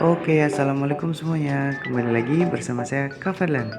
Oke, assalamualaikum semuanya. Kembali lagi bersama saya Kak Fadlan.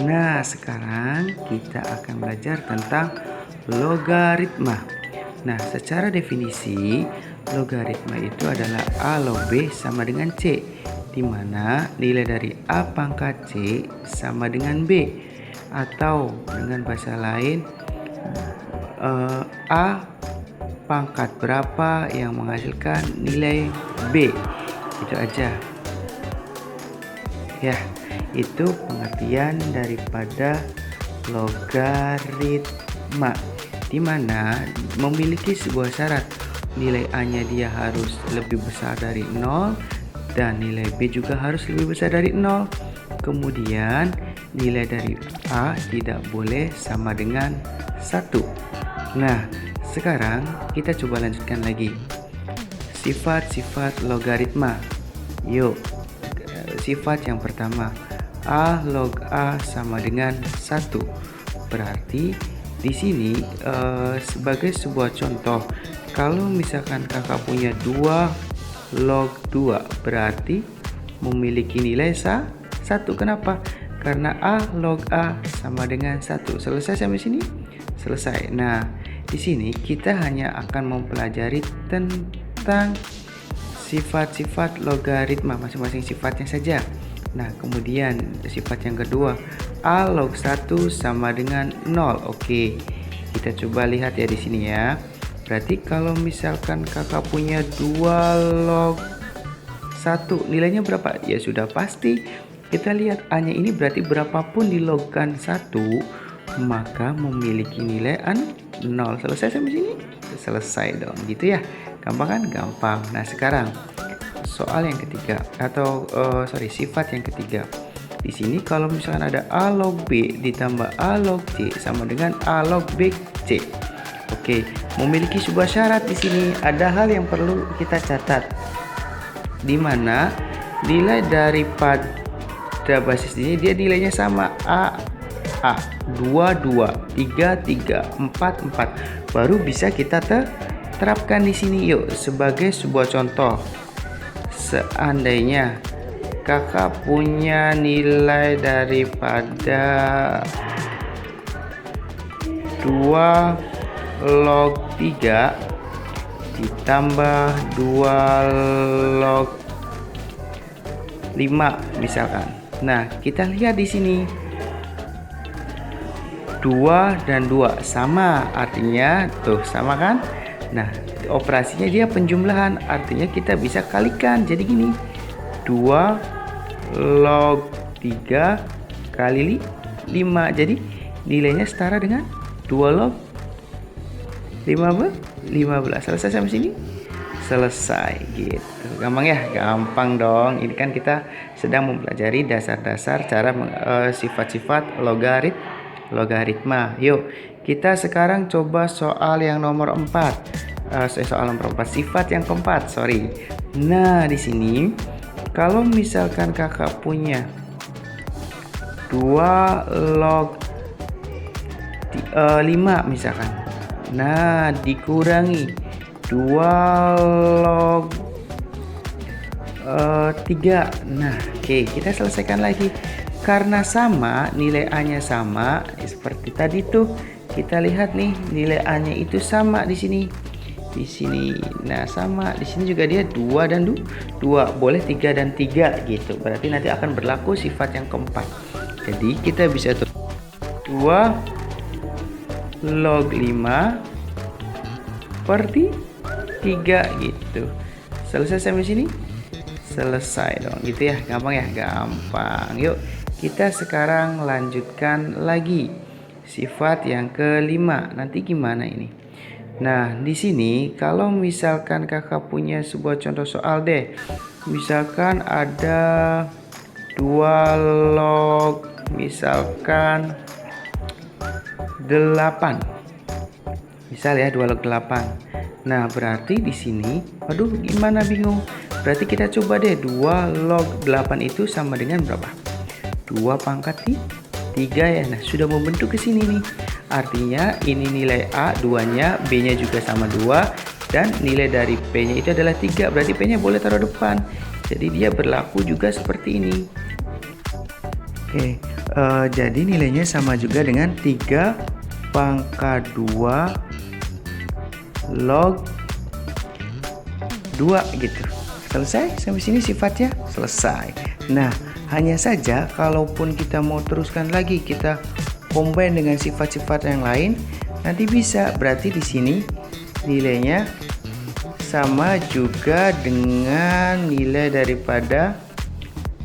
Nah, sekarang kita akan belajar tentang logaritma. Nah, secara definisi, logaritma itu adalah A log B sama dengan C, di mana nilai dari A pangkat C sama dengan B. Atau dengan bahasa lain, A pangkat berapa yang menghasilkan nilai B. Itu aja. Ya, itu pengertian daripada logaritma, di mana memiliki sebuah syarat nilai A-nya dia harus lebih besar dari 0 dan nilai B juga harus lebih besar dari 0. Kemudian nilai dari A tidak boleh sama dengan 1. Nah, sekarang kita coba lanjutkan lagi. Sifat-sifat logaritma. Yuk, sifat yang pertama, A log A sama dengan 1. Berarti di sini sebagai sebuah contoh, kalau misalkan kakak punya 2 log 2, berarti memiliki nilai 1. Kenapa? Karena A log A sama dengan 1. Selesai sampai sini? Selesai. Nah, di sini kita hanya akan mempelajari tentang sifat-sifat logaritma, masing-masing sifatnya saja. Nah, kemudian sifat yang kedua, A log 1 sama dengan 0. Oke, kita coba lihat ya di sini ya. Berarti kalau misalkan kakak punya 2 log 1, nilainya berapa? Ya sudah pasti. Kita lihat A-nya ini berarti berapapun dilogkan 1, maka memiliki nilai 0. Selesai sampai sini? Selesai dong, gitu ya. Gampang kan? Gampang. Nah, sekarang soal yang ketiga atau sifat yang ketiga. Di sini kalau misalkan ada A log B ditambah A log C sama dengan A log B C. Oke, memiliki sebuah syarat di sini. Ada hal yang perlu kita catat, di mana nilai daripada basis ini dia nilainya sama A 2 2, 3 3, 4 4. Baru bisa kita terapkan di sini. Yuk, sebagai sebuah contoh. Seandainya kakak punya nilai daripada 2 log 3 ditambah 2 log 5 misalkan. Nah, kita lihat di sini 2 dan 2 sama, artinya tuh sama kan? Nah, operasinya dia penjumlahan, artinya kita bisa kalikan. Jadi gini, 2 log 3 kali 5. Jadi nilainya setara dengan 2 log 15. Selesai sampai sini? Selesai gitu. Gampang ya? Gampang dong. Ini kan kita sedang mempelajari dasar-dasar cara sifat-sifat logaritma. Yuk, kita sekarang coba soal yang nomor 4. Soal nomor 4, sifat yang keempat, sorry. Nah, di sini kalau misalkan kakak punya 2 log 5 misalkan. Nah, dikurangi 2 log 3. Nah, oke, kita selesaikan lagi. Karena sama, nilai A-nya sama, seperti tadi tuh. Kita lihat nih, nilai A-nya itu sama di sini. Di sini. Nah, sama. Di sini juga dia 2 dan 2. Boleh 3 dan 3 gitu. Berarti nanti akan berlaku sifat yang keempat. Jadi, kita bisa tuh 2 log 5 per 3 gitu. Selesai sampai sini? Selesai dong, gitu ya. Gampang ya? Gampang. Yuk, kita sekarang lanjutkan lagi sifat yang kelima. Nanti gimana ini? Nah, di sini kalau misalkan kakak punya sebuah contoh soal deh. Misalkan ada 2 log misalkan 8. Misal ya 2 log 8. Nah, berarti di sini aduh gimana bingung. Berarti kita coba deh, 2 log 8 itu sama dengan berapa? 2 pangkat 3 ya. Nah, sudah membentuk ke sini nih. Artinya ini nilai A 2-nya, B-nya juga sama 2, dan nilai dari P-nya itu adalah 3. Berarti P-nya boleh taruh depan. Jadi dia berlaku juga seperti ini. Oke, jadi nilainya sama juga dengan 3 pangkat 2 log 2 gitu. Selesai sampai sini sifatnya selesai. Nah, hanya saja kalaupun kita mau teruskan lagi, kita combine dengan sifat-sifat yang lain, nanti bisa. Berarti di sini nilainya sama juga dengan nilai daripada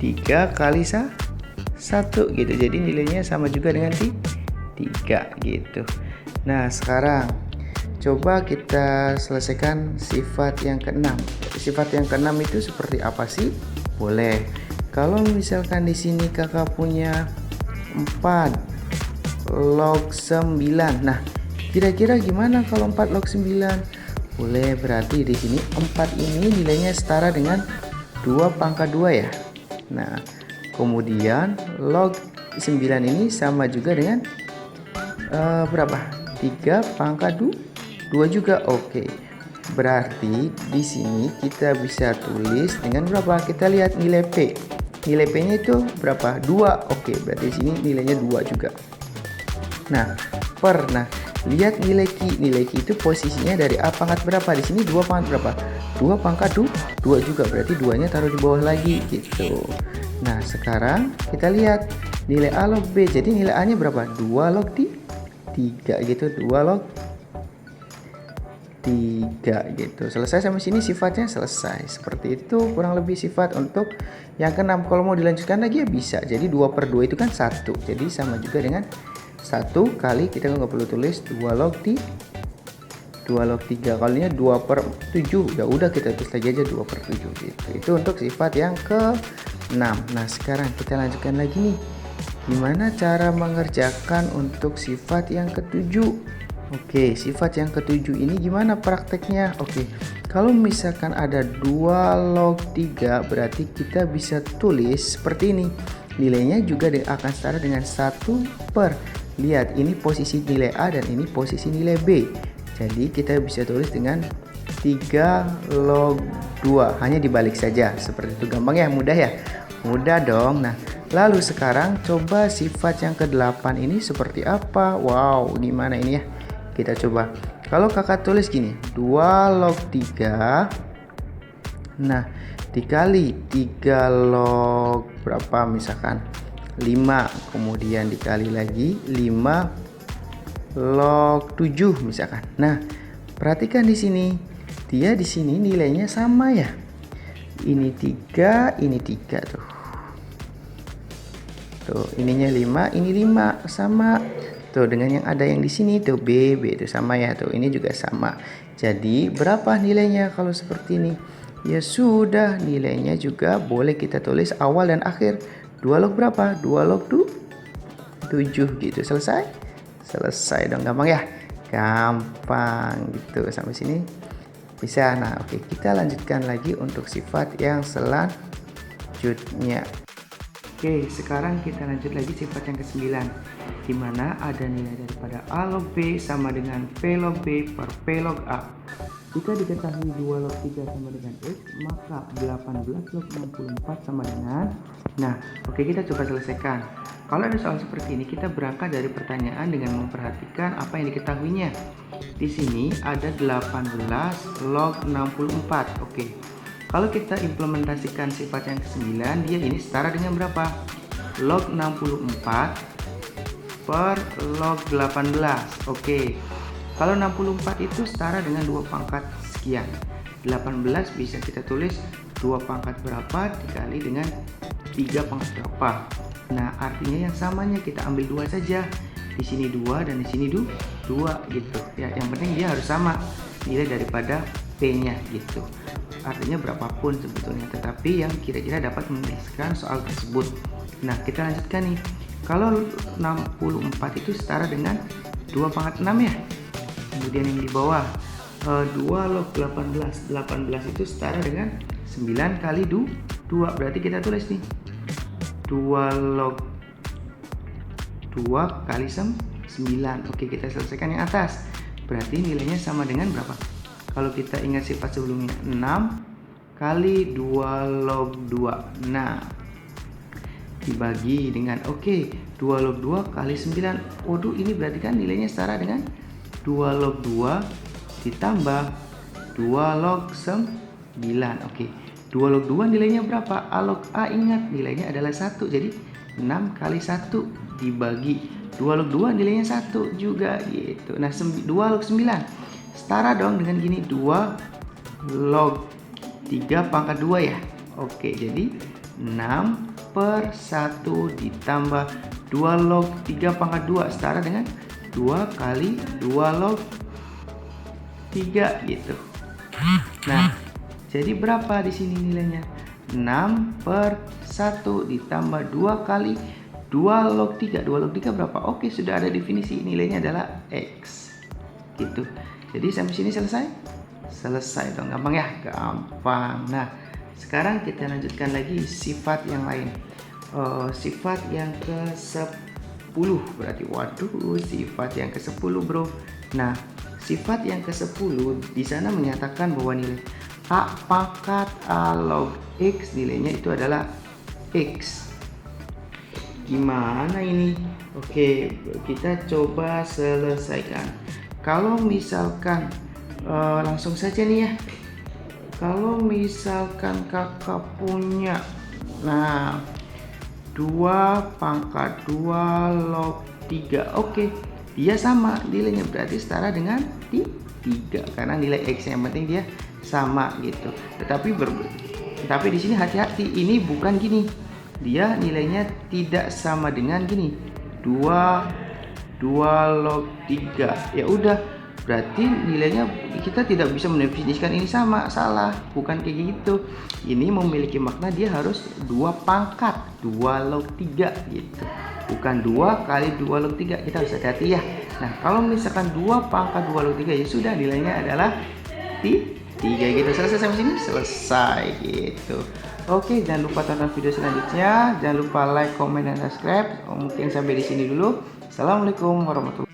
3 kali 1 gitu. Jadi nilainya sama juga dengan 3 gitu. Nah, sekarang coba kita selesaikan sifat yang keenam. Sifat yang keenam itu seperti apa sih? Boleh. Kalau misalkan di sini kakak punya 4 log 9. Nah, kira-kira gimana kalau 4 log 9? Boleh, berarti di sini 4 ini nilainya setara dengan 2 pangkat 2 ya. Nah, kemudian log 9 ini sama juga dengan berapa? 3 pangkat 2 juga. Oke. Berarti di sini kita bisa tulis dengan berapa? Kita lihat nilai P. Nilai P-nya itu berapa? 2. Oke, berarti di sini nilainya 2 juga. Nah, nah, lihat nilai Q. Nilai Q itu posisinya dari A pangkat berapa? Di sini 2 pangkat berapa? 2 pangkat 2 juga. Berarti 2-nya taruh di bawah lagi gitu. Nah, sekarang kita lihat nilai A log B. Jadi nilai A-nya berapa? 2 log 3 gitu. 2 log 3 gitu. Selesai sampai sini sifatnya selesai. Seperti itu kurang lebih sifat untuk yang keenam. Kalau mau dilanjutkan lagi ya bisa. Jadi 2/2 itu kan 1. Jadi sama juga dengan 1 kali, kita nggak perlu tulis 2 log 3 kalinya 2/7. Ya udah kita tulis lagi aja 2/7 gitu. Itu untuk sifat yang ke-6. Nah, sekarang kita lanjutkan lagi nih. Gimana cara mengerjakan untuk sifat yang ke-7? Oke, sifat yang ke-7 ini gimana prakteknya? Oke, kalau misalkan ada 2 log 3, berarti kita bisa tulis seperti ini. Nilainya juga akan setara dengan 1 per. Lihat, ini posisi nilai A dan ini posisi nilai B. Jadi kita bisa tulis dengan 3 log 2. Hanya dibalik saja. Seperti itu, gampang ya, mudah ya? Mudah dong. Nah, lalu sekarang coba sifat yang ke-8 ini seperti apa? Wow, gimana ini ya? Kita coba. Kalau kakak tulis gini, 2 log 3. Nah, dikali 3 log berapa misalkan? 5. Kemudian dikali lagi 5 log 7 misalkan. Nah, perhatikan di sini. Dia di sini nilainya sama ya. Ini 3, ini 3 tuh. Tuh, ininya 5, ini 5 sama. Tuh, dengan yang ada yang di sini tuh B itu sama ya. Tuh, ini juga sama. Jadi berapa nilainya kalau seperti ini? Ya sudah, nilainya juga boleh kita tulis awal dan akhir. 2 log berapa? 2 log 7 gitu. Selesai? Selesai dong, gampang ya? Gampang gitu. Sampai sini bisa. Nah, oke, kita lanjutkan lagi untuk sifat yang selanjutnya. Oke, sekarang kita lanjut lagi sifat yang ke-9, di mana ada nilai daripada A log B sama dengan P log B per P log A. Jika diketahui 2 log 3 sama dengan X, maka 18 log 64 sama dengan... Nah, oke, kita coba selesaikan. Kalau ada soal seperti ini, kita berangkat dari pertanyaan dengan memperhatikan apa yang diketahuinya. Di sini ada 18 log 64. Oke. Kalau kita implementasikan sifat yang ke-9, dia ini setara dengan berapa? Log 64 per log 18. Oke. Kalau 64 itu setara dengan 2 pangkat sekian. 18 bisa kita tulis 2 pangkat berapa dikali dengan 3 pangkat berapa. Nah, artinya yang samanya kita ambil 2 saja. Di sini 2 dan di sini 2 gitu. Ya, yang penting dia harus sama nilai daripada P-nya gitu. Artinya berapapun sebetulnya, tetapi yang kira-kira dapat menuliskan soal tersebut. Nah, kita lanjutkan nih. Kalau 64 itu setara dengan 2 pangkat 6 ya. Kemudian yang di bawah 2 log 18. 18 itu setara dengan 9 kali 2. Berarti kita tulis nih 2 log 2 kali 9. Oke, kita selesaikan yang atas. Berarti nilainya sama dengan berapa? Kalau kita ingat sifat sebelumnya, 6 kali 2 log 2. Nah, dibagi dengan 2 log 2 kali 9. Waduh, ini berarti kan nilainya setara dengan 2 log 2 ditambah 2 log 9. 2 log 2 nilainya berapa? A log A, ingat nilainya adalah 1. Jadi 6 kali 1 dibagi 2 log 2 nilainya 1 juga gitu. Nah, 2 log 9 setara dong dengan gini, 2 log 3 pangkat 2 ya. Jadi 6/1 ditambah 2 log 3 pangkat 2 setara dengan 2 kali 2 log 3 gitu. Nah, jadi berapa di sini nilainya? 6/1 ditambah 2 kali 2 log 3. 2 log 3 berapa? Sudah ada definisi, nilainya adalah X. Gitu. Jadi sampai sini selesai? Selesai dong, gampang ya? Gampang. Nah, sekarang kita lanjutkan lagi sifat yang lain. Sifat yang ke-10 berarti. Waduh, sifat yang ke-10, Bro. Nah, sifat yang ke-10 di sana menyatakan bahwa nilai A pangkat A log X nilainya itu adalah X. Gimana ini? Kita coba selesaikan. Kalau misalkan langsung saja nih ya. Kalau misalkan kakak punya 2 pangkat 2 log 3. Dia sama nilainya, berarti setara dengan 3 karena nilai X yang penting dia sama gitu. Tetapi di sini hati-hati, ini bukan gini. Dia nilainya tidak sama dengan gini. 2 log 3. Ya udah, berarti nilainya kita tidak bisa mendefinisikan ini sama, salah, bukan kayak gitu. Ini memiliki makna dia harus 2 pangkat 2 log 3 gitu, bukan 2 kali 2 log 3. Kita harus hati-hati ya. Nah, kalau misalkan 2 pangkat 2 log 3 ya sudah, nilainya adalah 3 gitu. Selesai sampai sini? Selesai gitu. Jangan lupa tonton video selanjutnya. Jangan lupa like, comment, dan subscribe. Mungkin sampai di sini dulu. Assalamualaikum warahmatullahi wabarakatuh.